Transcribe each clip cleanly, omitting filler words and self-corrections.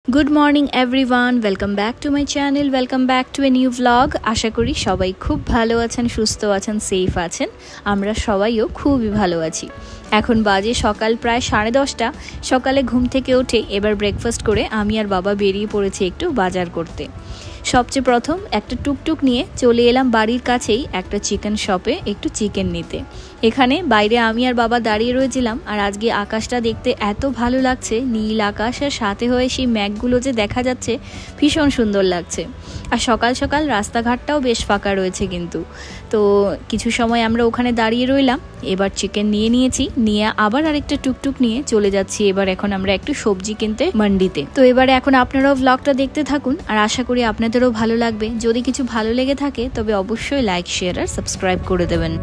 Good morning everyone, welcome back to my channel, welcome back to a new vlog. আশা করি সবাই খুব ভালো আছেন, সুস্থ আছেন, সেফ আছেন। আমরা সবাইও খুবই ভালো আছি। এখন বাজে সকাল প্রায় 10:30। সকালে ঘুম থেকে উঠে এবার ব্রেকফাস্ট করে আমি আর বাবা বেরিয়ে পড়েছি একটু বাজার করতে। সবচেয়ে প্রথম একটা টুকটুক নিয়ে চলে এলাম বাড়ির কাছেই একটা চিকেন শপে একটু চিকেন নিতে। এখানে বাইরে আমি আর বাবা দাঁড়িয়ে রয়েছিলাম, আর আজকে আকাশটা দেখতে এত ভালো লাগছে, নীল আকাশ আর সাথে হয়ে সেই ম্যাঘগুলো যে দেখা যাচ্ছে, ভীষণ সুন্দর লাগছে। আর সকাল সকাল রাস্তাঘাটটাও বেশ ফাঁকা রয়েছে কিন্তু। তো কিছু সময় আমরা ওখানে দাঁড়িয়ে রইলাম। এবার চিকেন নিয়েছি, নিয়ে আবার আরেকটা টুকটুক নিয়ে চলে যাচ্ছি। এখন আমরা একটু সবজি কিনতে মান্ডিতে। তো এবারে এখন আপনারাও ভ্লগটা দেখতে থাকুন, আর আশা করি আপনাদেরও ভালো লাগবে। যদি কিছু ভালো লেগে থাকে তবে অবশ্যই লাইক, শেয়ার আর সাবস্ক্রাইব করে দেবেন।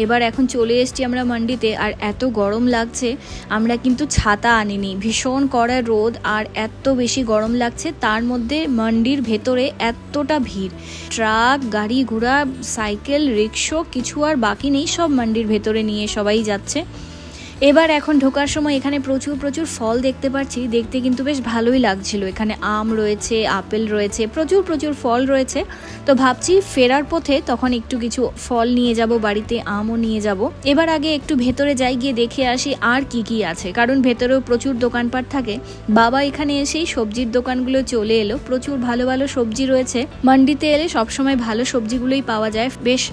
এবার এখন চলে এসেছি আমরা মান্ডিতে, আর এত গরম লাগছে। আমরা কিন্তু ছাতা আনিনি, ভীষণ কড়া রোদ আর এত বেশি গরম লাগছে। তার মধ্যে মান্ডির ভেতরে এতটা ভিড়, ট্রাক, গাড়ি ঘোড়া, সাইকেল, রিক্সা, কিছু আর বাকি নেই, সব মান্ডির ভেতরে নিয়ে সবাই যাচ্ছে। এবার এখন ঢোকার সময় এখানে প্রচুর ফল দেখতে পাচ্ছি, দেখতে কিন্তু বেশ ভালোই লাগছিল। এখানে আম রয়েছে, আপেল রয়েছে, প্রচুর ফল রয়েছে। তো ভাবছি ফেরার পথে তখন একটু কিছু ফল নিয়ে যাব বাড়িতে, আমও নিয়ে যাব। এবার আগে একটু ভেতরে যাই, গিয়ে দেখে আসি আর কি আছে, কারণ ভেতরেও প্রচুর দোকানপাট থাকে। বাবা এখানে এসেই সবজির দোকানগুলো চলে এলো, প্রচুর ভালো সবজি রয়েছে। মান্ডিতে এলে সবসময় ভালো সবজিগুলোই পাওয়া যায়, বেশ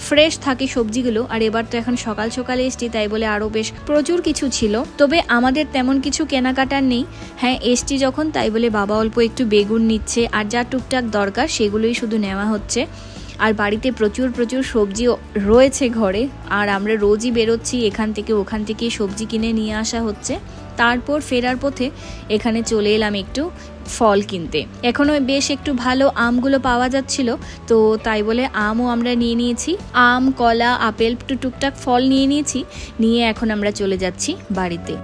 ফ্রেশ থাকে সবজিগুলো। আর এবার তো এখন সকাল সকালে এসছি, তাই বলে আরও বেশ প্রচুর কিছু ছিল। তবে আমাদের তেমন কিছু কেনাকাটার নেই। হ্যাঁ, এসছি যখন, তাই বলে বাবা অল্প একটু বেগুন নিচ্ছে, আর যা টুকটাক দরকার সেগুলোই শুধু নেওয়া হচ্ছে। আর বাড়িতে প্রচুর সবজি রয়েছে ঘরে, আর আমরা রোজই বেরোচ্ছি, এখান থেকে ওখান থেকে সবজি কিনে নিয়ে আসা হচ্ছে। তারপর ফেরার পথে এখানে চলে এলাম একটু ফল কিনতে। এখনও বেশ একটু ভালো আমগুলো পাওয়া যাচ্ছিল, তো তাই বলে আমও আমরা নিয়ে নিয়েছি। আম, কলা, আপেল, টুকটাক ফল নিয়ে নিয়েছি। নিয়ে এখন আমরা চলে যাচ্ছি বাড়িতে।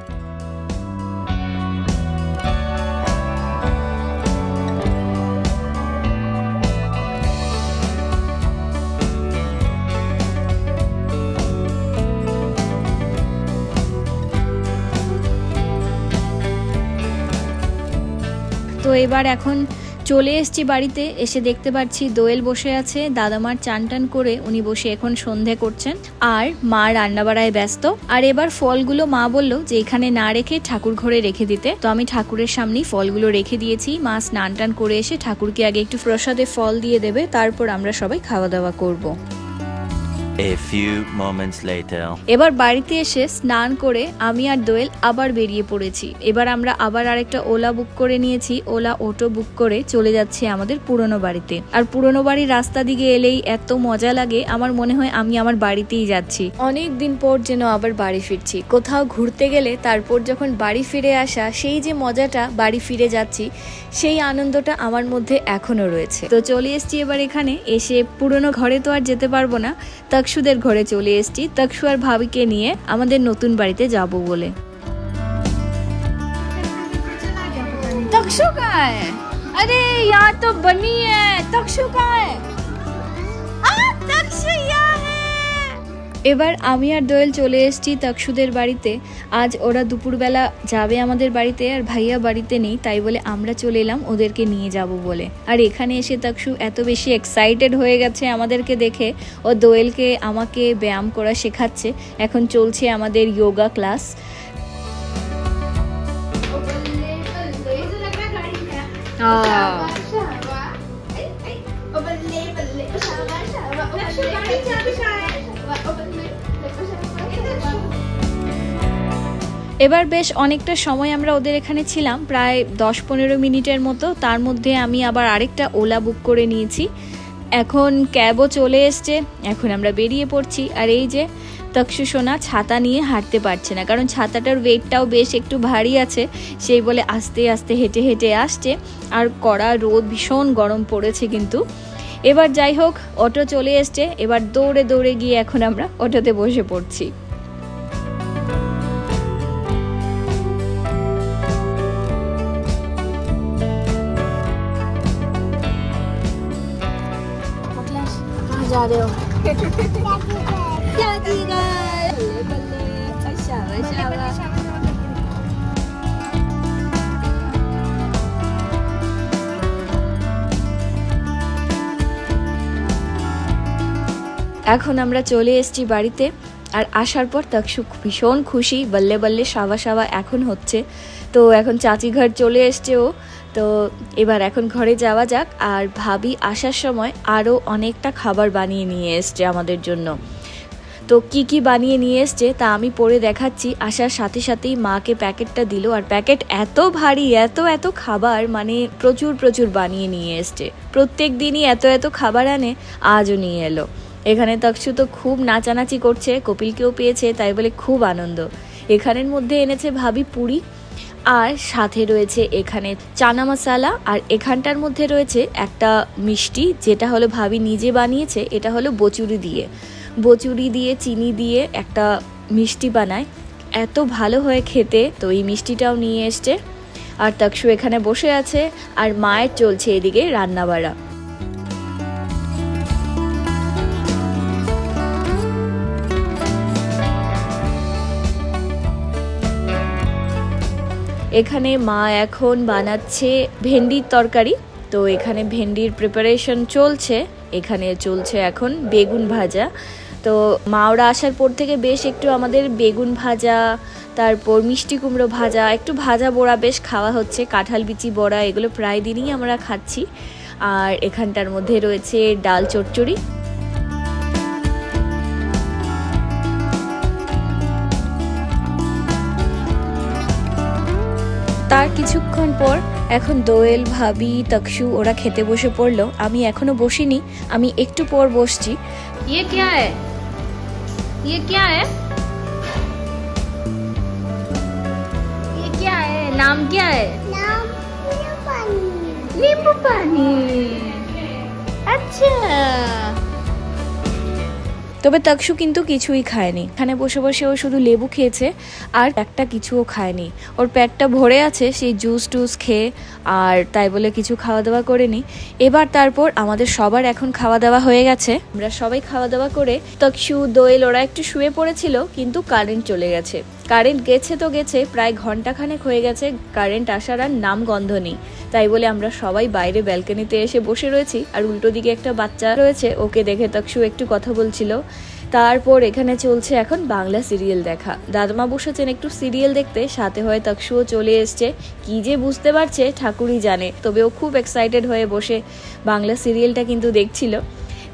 তো এবার এখন চলে এসেছি বাড়িতে। এসে দেখতে পাচ্ছি দোয়েল বসে আছে, দাদামার চান করে উনি বসে এখন সন্ধে করছেন, আর মা রান্না বাড়ায় ব্যস্ত। আর এবার ফলগুলো মা বলল যে এখানে না রেখে ঠাকুর ঘরে রেখে দিতে। তো আমি ঠাকুরের সামনেই ফলগুলো রেখে দিয়েছি। মা স্নান করে এসে ঠাকুরকে আগে একটু প্রসাদে ফল দিয়ে দেবে, তারপর আমরা সবাই খাওয়া দাওয়া করব। A few moments later. এবার বাড়িতে এসে স্নান করে আমি আর দোয়েল আবার বেরিয়ে পড়েছি। এবার আমরা আবার আরেকটা ওলা বুক করে নিয়েছি, ওলা অটো বুক করে চলে যাচ্ছি আমাদের পুরনো বাড়িতে। আর পুরনো বাড়ির রাস্তা দিকে এলেই এত মজা লাগে, আমার মনে হয় আমি আমার বাড়িতেই যাচ্ছি। অনেক দিন পর যেন আবার বাড়ি ফিরছি। কোথাও ঘুরতে গেলে তারপর যখন বাড়ি ফিরে আসা, সেই যে মজাটা, বাড়ি ফিরে যাচ্ছি, সেই আনন্দটা আমার মধ্যে এখনো রয়েছে। তো চলে এসছি এবার এখানে। এসে পুরনো ঘরে তো আর যেতে পারবো না, তকসুদের ঘরে চলে এসেছি, তকসু আর ভাবিকে নিয়ে আমাদের নতুন বাড়িতে যাব বলে। तक्षु कहाँ है? अरे यहाँ तो बनी है। तक्षु कहाँ है? तक्षु यहाँ है। এবার আমি আর দোয়েল চলে এসেছি তকসুদের বাড়িতে। আজ ওরা দুপুরবেলা যাবে আমাদের বাড়িতে, আর ভাইয়া বাড়িতে নেই, তাই বলে আমরা চলে এলাম ওদেরকে নিয়ে যাব বলে। আর এখানে এসে তকসু এত বেশি এক্সাইটেড হয়ে গেছে আমাদেরকে দেখে, ও দোয়েলকে আমাকে ব্যায়াম করা শেখাচ্ছে। এখন চলছে আমাদের যোগা ক্লাস। এবার বেশ অনেকটা সময় আমরা ওদের এখানে ছিলাম, প্রায় 10-15 মিনিটের মতো। তার মধ্যে আমি আবার আরেকটা ওলা বুক করে নিয়েছি। এখন ক্যাবও চলে এসছে, এখন আমরা বেরিয়ে পড়ছি। আর এই যে তকসু সোনা ছাতা নিয়ে হাঁটতে পারছে না, কারণ ছাতাটার ওয়েটটাও বেশ একটু ভারী আছে, সেই বলে আস্তে আস্তে হেঁটে আসছে। আর কড়া রোদ, ভীষণ গরম পড়েছে কিন্তু। এবার যাই হোক, অটো চলে এসছে। এবার দৌড়ে গিয়ে এখন আমরা অটোতে বসে পড়ছি। जा रहे हो? क्या होगा। এখন আমরা চলে এসেছি বাড়িতে আর আসার পর তকসু ভীষণ খুশি, বল্লে বল্লে সাবা সাবা এখন হচ্ছে। তো এখন চাচি ঘর চলে এসছে ও। তো এবার এখন ঘরে যাওয়া যাক। আর ভাবি আসার সময় আরও অনেকটা খাবার বানিয়ে নিয়ে এসছে আমাদের জন্য। তো কি কি বানিয়ে নিয়ে এসছে তা আমি পরে দেখাচ্ছি। আসার সাথে সাথেই মাকে প্যাকেটটা দিল, আর প্যাকেট এত ভারী, এত খাবার, মানে প্রচুর প্রচুর বানিয়ে নিয়ে এসছে। প্রত্যেক দিনই এত খাবার আনে, আজও নিয়ে এলো। এখানে তকসু তো খুব নাচানাচি করছে, কপিলকেও পেয়েছে, তাই বলে খুব আনন্দ। এখানের মধ্যে এনেছে ভাবি পুরি, আর সাথে রয়েছে এখানে চানা মশলা, আর এখানটার মধ্যে রয়েছে একটা মিষ্টি, যেটা হলো ভাবি নিজে বানিয়েছে। এটা হলো বচুরি দিয়ে চিনি দিয়ে একটা মিষ্টি বানায়, এত ভালো হয় খেতে। তো এই মিষ্টিটাও নিয়ে এসছে। আর তকসু এখানে বসে আছে, আর মায়ের চলছে এদিকে রান্নাবাড়া। এখানে মা এখন বানাচ্ছে ভেন্ডির তরকারি। তো এখানে ভেন্ডির প্রিপারেশন চলছে। এখানে চলছে এখন বেগুন ভাজা। তো মা ওরা আসার পর থেকে বেশ একটু আমাদের বেগুন ভাজা, তারপর মিষ্টি কুমড়ো ভাজা, একটু ভাজা বড়া বেশ খাওয়া হচ্ছে। কাঁঠাল বিচি বড়া, এগুলো প্রায় দিনই আমরা খাচ্ছি। আর এখানটার মধ্যে রয়েছে ডাল চচ্চড়ি। তার কিছুক্ষণ পর এখন দোয়েল, ভাবি, তকসু ওরা খেতে বসে পড়লো। আমি এখনো বসিনি, আমি একটু পর বসছি। ये क्या है? ये क्या है? ये क्या है? नाम क्या है? नाम नींबू पानी। अच्छा। তবে তকসু কিন্তু কিছুই খায়নি। এখানে বসে বসে ও শুধু লেবু খেয়েছে, আর একটা কিছুও খায়নি। ওর পেটটা ভরে আছে সেই জুস টুস খেয়ে, আর তাই বলে কিছু খাওয়া দাওয়া করেনি। এবার তারপর আমাদের সবার এখন খাওয়া দাওয়া হয়ে গেছে। আমরা সবাই খাওয়া দাওয়া করে তকসু, দোয়েল ওরা একটু শুয়ে পড়েছিল, কিন্তু কারেন্ট চলে গেছে। কারেন্ট গেছে তো গেছে, প্রায় ঘন্টাখানেক হয়ে গেছে কারেন্ট আসার আর নাম গন্ধ নেই। তাই বলে আমরা সবাই বাইরে ব্যালকনিতে এসে বসে রয়েছি। আর উল্টো দিকে একটা বাচ্চা রয়েছে, ওকে দেখে তকসু একটু কথা বলছিল। তারপর এখানে চলছে এখন বাংলা সিরিয়াল দেখা। দাদামা বসেছেন একটু সিরিয়াল দেখতে, সাথে হয়ে তকসুও চলে এসছে। কি যে বুঝতে পারছে ঠাকুরই জানে, তবে ও খুব এক্সাইটেড হয়ে বসে বাংলা সিরিয়ালটা কিন্তু দেখছিল।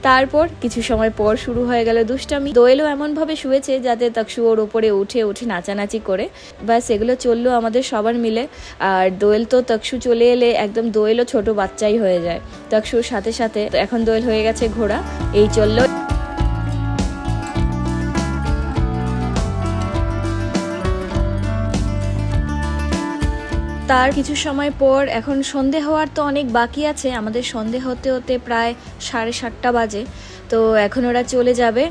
তারপর কিছু সময় পর শুরু হয়ে গেল দুষ্টামি। দোয়েলও এমনভাবে শুয়েছে যাতে তকসু ওর ওপরে উঠে নাচানাচি করে। ব্যাস এগুলো চললো আমাদের সবার মিলে। আর দোয়েল তো তকসু চলে এলে একদম দোয়েলও ছোট বাচ্চাই হয়ে যায় তকসুর সাথে সাথে। এখন দোয়েল হয়ে গেছে ঘোড়া। এই চললো। তার কিছু সময় পর এখন সন্ধে হওয়ার তো অনেক বাকি আছে, আমাদের সন্ধে হতে হতে প্রায় 7:30 বাজে। তো এখন ওরা চলে যাবে,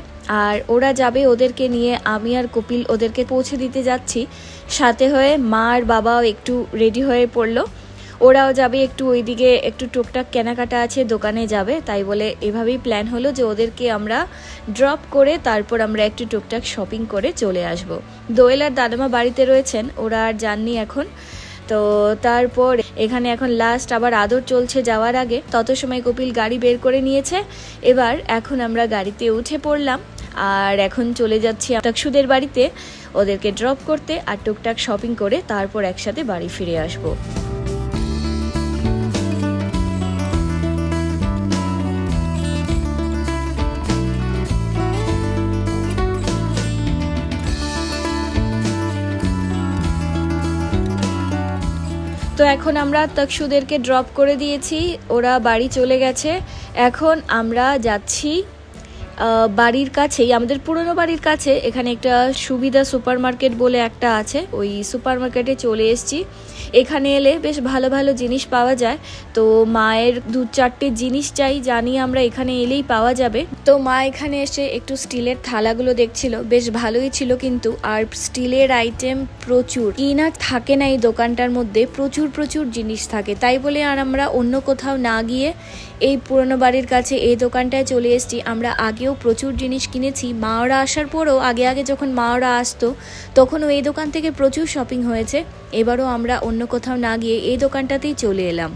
আর ওরা যাবে ওদেরকে নিয়ে। আমি আর কপিল ওদেরকে পৌঁছে দিতে যাচ্ছি। সাথে হয়ে মা আর বাবাও একটু রেডি হয়ে পড়লো। ওরাও যাবে একটু ওইদিকে, একটু টুকটাক কেনাকাটা আছে, দোকানে যাবে। তাই বলে এভাবেই প্ল্যান হলো যে ওদেরকে আমরা ড্রপ করে তারপর আমরা একটু টুকটাক শপিং করে চলে আসব। দোয়েল আর দাদামা বাড়িতে রয়েছেন, ওরা আর যাননি এখন। তো তারপর এখানে এখন লাস্ট আবার আদর চলছে যাওয়ার আগে। তত সময় কপিল গাড়ি বের করে নিয়েছে। এবার এখন আমরা গাড়িতে উঠে পড়লাম, আর এখন চলে যাচ্ছি তকসুদের বাড়িতে ওদেরকে ড্রপ করতে, আর টুকটাক শপিং করে তারপর একসাথে বাড়ি ফিরে আসবো। তো এখন আমরা তকসুদেরকে ড্রপ করে দিয়েছি, ওরা বাড়ি চলে গেছে। এখন আমরা যাচ্ছি বাড়ির কাছেই, আমাদের পুরনো বাড়ির কাছে এখানে একটা সুবিধা সুপার মার্কেট বলে একটা আছে, ওই সুপার মার্কেটে চলে এসেছি। এখানে এলে বেশ ভালো ভালো জিনিস পাওয়া যায়। তো মায়ের 2-4টে জিনিস চাই, জানি আমরা এখানে এলেই পাওয়া যাবে। তো মা এখানে এসে একটু স্টিলের থালাগুলো দেখছিল, বেশ ভালোই ছিল কিন্তু। আর স্টিলের আইটেম প্রচুর, কি না থাকে না এই দোকানটার মধ্যে, প্রচুর প্রচুর জিনিস থাকে। তাই বলে আর আমরা অন্য কোথাও না গিয়ে এই পুরনো বাড়ির কাছে এই দোকানটায় চলে এসেছি। আমরা আগে থেকেও প্রচুর জিনিস কিনেছি। মা ওরা আসার পরও আগে যখন মা ওরা আসতো তখনও এই দোকান থেকে প্রচুর শপিং হয়েছে। এবারও আমরা অন্য কোথাও না গিয়ে এই দোকানটাতেই চলে এলাম।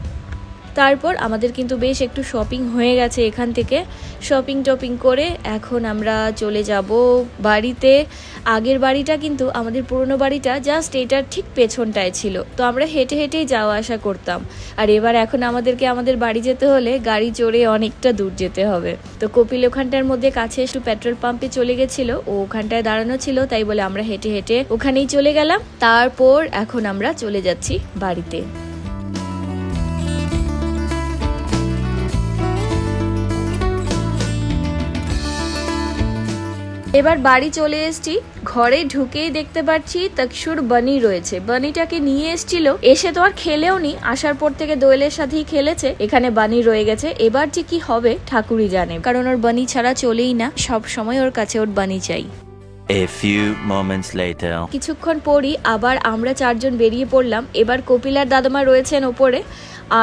তারপর আমাদের কিন্তু বেশ একটু শপিং হয়ে গেছে। এখান থেকে শপিং করে এখন আমরা চলে যাব বাড়িতে। আগের বাড়িটা কিন্তু আমাদের পুরনো বাড়িটা জাস্ট এটার ঠিক পেছনটায় ছিল, তো আমরা হেঁটেই যাওয়া আসা করতাম। আর এখন আমাদেরকে আমাদের বাড়ি যেতে হলে গাড়ি চড়ে অনেকটা দূর যেতে হবে। তো কপিল ওখানটার মধ্যে কাছে একটু পেট্রোল পাম্পে চলে গেছিল, ও ওখানটায় দাঁড়ানো ছিল, তাই বলে আমরা হেঁটে ওখানেই চলে গেলাম। তারপর এখন আমরা চলে যাচ্ছি বাড়িতে। এবার বাড়ি চলে এসেছি। ঘরে ঢুকেই দেখতে পাচ্ছি তকসুর বানি রয়েছে। বানিটাকে নিয়ে এসেছিল, এসে তো আর খেলেও নি, আসার পর থেকে দোয়েলের সাথেই খেলেছে। এখানে বানি রয়ে গেছে, এবার যে কি হবে ঠাকুরই জানে, কারণ ওর বানি ছাড়া চলেই না, সব সময় ওর কাছে ওর বানি চাই। A few moments later. কিছুক্ষণ পরই আবার আমরা 4 জন বেরিয়ে পড়লাম। এবার কপিল আর দাদামা রয়েছেন ওপরে,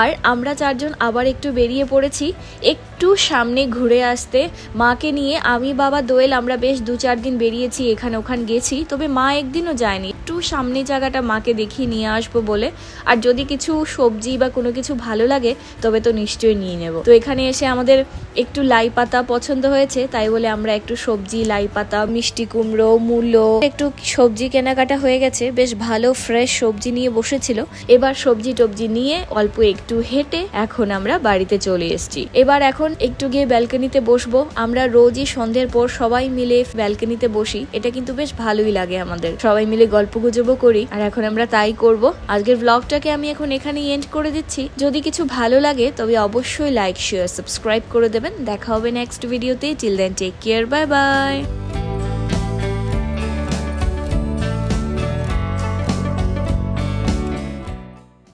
আর আমরা 4 জন আবার একটু বেরিয়ে পড়েছি একটু সামনে ঘুরে আসতে। মাকে নিয়ে আমি, বাবা, দোয়েল আমরা বেশ 2-4 দিন বেরিয়েছি, এখানে ওখানে গেছি, তবে মা একদিনও যায়নি। একটু সামনে জায়গাটা মাকে দেখিয়ে নিয়ে আসবো বলে, আর যদি কিছু সবজি বা কোনো কিছু ভালো লাগে তবে তো নিশ্চয়ই নিয়ে নেব। তো এখানে এসে আমাদের একটু লাই পাতা পছন্দ হয়েছে, তাই বলে আমরা একটু সবজি, লাই পাতা, মিষ্টি কুমড়ো, মূলো, একটু সবজি কেনাকাটা হয়ে গেছে। বেশ ভালো ফ্রেশ সবজি নিয়ে বসেছিল। এবার সবজি টবজি নিয়ে অল্প একটু হেঁটে এখন আমরা বাড়িতে চলে এসেছি। এবার এখন একটু গিয়ে ব্যালকনিতে বসবো। আমরা রোজই সন্ধ্যের পর সবাই মিলে ব্যালকনিতে বসি, এটা কিন্তু বেশ ভালোই লাগে আমাদের, সবাই মিলে গল্প গুজবও করি, আর এখন আমরা তাই করব। আজকের ব্লগটাকে আমি এখন এখানেই এন্ড করে দিচ্ছি। যদি কিছু ভালো লাগে তবে অবশ্যই লাইক, শেয়ার, সাবস্ক্রাইব করে দেবেন। দেখা হবে নেক্সট ভিডিওতে। Till then take care, bye by.